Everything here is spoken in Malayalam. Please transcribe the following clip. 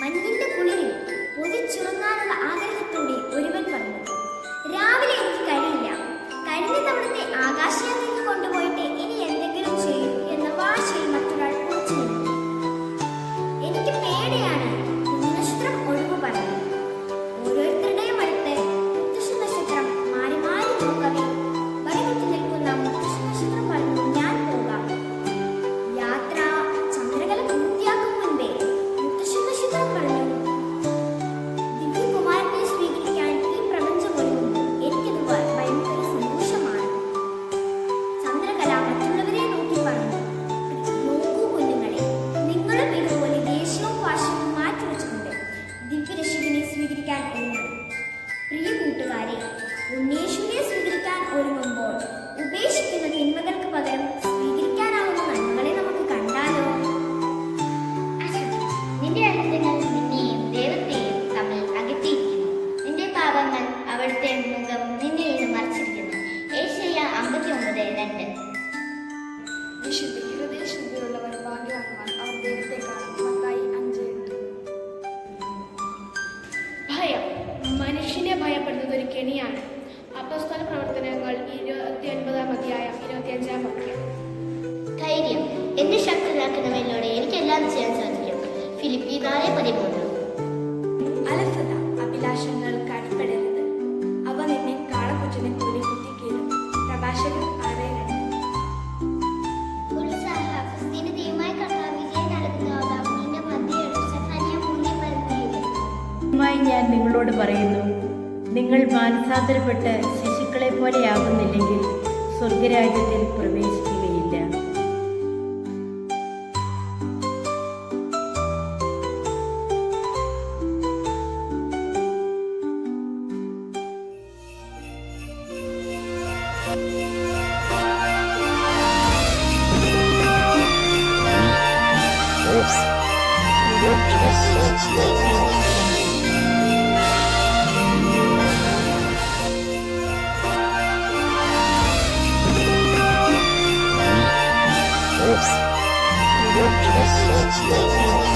മഞ്ഞിന്റെ കുളിരിൽ പൊതിച്ചുറങ്ങാനുള്ള ആഗ്രഹത്തോടെ ഒരുവൻ പറഞ്ഞു, രാവിലെ എനിക്ക് കഴിയില്ല, കഴിഞ്ഞ തവണത്തെ ആകാശയാത്രയ്ക്ക് കൊണ്ടുപോയിട്ട് ഇനി എന്തെങ്കിലും ചെയ്യും എന്ന വാശിയിൽ മറ്റൊരാൾ ഉറച്ചു നിന്നു. എനിക്ക് പേടിയാണ്, നക്ഷത്രം ഒഴിവ് പറഞ്ഞു. ഓരോരുത്തരുടെയും അടുത്ത് മുത്തശ്ശി നക്ഷത്രം മാറി മാറി നോക്കവേ വഴികുത്തി നിൽക്കുന്ന മുത്തശ്ശി നക്ഷത്രം പറഞ്ഞു, ഞാൻ പോകാം. യാത്ര ചന്ദ്രകല പൂർത്തിയാക്കും മുൻപേ മുത്തശ്ശി നക്ഷത്രം പറഞ്ഞു, ദിവ്യകുമാരനെ സ്വീകരിക്കാൻ ഈ പ്രപഞ്ചം ഒരുങ്ങുമ്പോൾ എനിക്കത് ഭയങ്കര സന്തോഷമാണ്. ചന്ദ്രകല മറ്റുള്ളവരെ നോക്കി പറഞ്ഞു, നോക്കൂ കുഞ്ഞുങ്ങളെ, നിങ്ങളും ഇതുപോലെ ദേഷ്യവും വാശിയും മാറ്റിവെച്ചുകൊണ്ട് ദിവ്യരക്ഷകനെ സ്വീകരിക്കാൻ ഒരുങ്ങണം. പ്രിയ കൂട്ടുകാരെ, ഉണ്ണീശുവിനെ സ്വീകരിക്കാൻ ഒരുങ്ങുമ്പോൾ ഉപേക്ഷിക്കുന്ന തിന്മകൾക്ക് പകരം സ്വീകരിക്കാനാവുന്ന നന്മകളെ നമുക്ക് കണ്ടാലോ? നിന്റെ അനന്തങ്ങൾ നിന്നെയും ദൈവത്തെയും തമ്മിൽ അകറ്റിയിരിക്കുന്നു. നിന്റെ പാപങ്ങൾ അവിടുത്തെ മുഖം നിന്നിൽ നിന്ന് മറച്ചിരിക്കുന്നു. ഏശയ്യ 59:2. വിശുദ്ധി ഹൃദയശുദ്ധിയുള്ളവർ ഭാഗ്യവാന്മാർ, അവർ ദൈവത്തെ കാണും. മത്തായി 5:8. ഭയം മനുഷ്യനെ ഭയപ്പെടുന്നത് ഒരു കെണിയാണ്. അപ്പോസ്തല പ്രവർത്തനങ്ങൾ 29:25. ധൈര്യം എന്നെ ശക്തനാക്കുന്നവരിലൂടെ എനിക്കെല്ലാം ചെയ്യാൻ സാധിക്കും. ഫിലിപ്പി 4:13. അലസത അഭിലാഷങ്ങൾ കടിപ്പെടരുത്, അവ നിന്നെ കാളക്കുറ്റിനെ പോലെ കുത്തിക്കീഴും. പ്രഭാഷകൻ 6:2. ഉത്സാഹ ക്രിസ്തീയതയുമായി കർത്താവ് വിജയം നൽകുന്നതാകും നിന്റെ മധ്യയുടെ സെഫന്യ 3:17. ഞാൻ നിങ്ങളോട് പറയുന്നു, നിങ്ങൾ മാനസാന്തരപ്പെട്ട് ശിശുക്കളെ പോലെയാകുന്നില്ലെങ്കിൽ സ്വർഗരാജ്യത്തിൽ പ്രവേശിക്കുകയില്ല. Yes.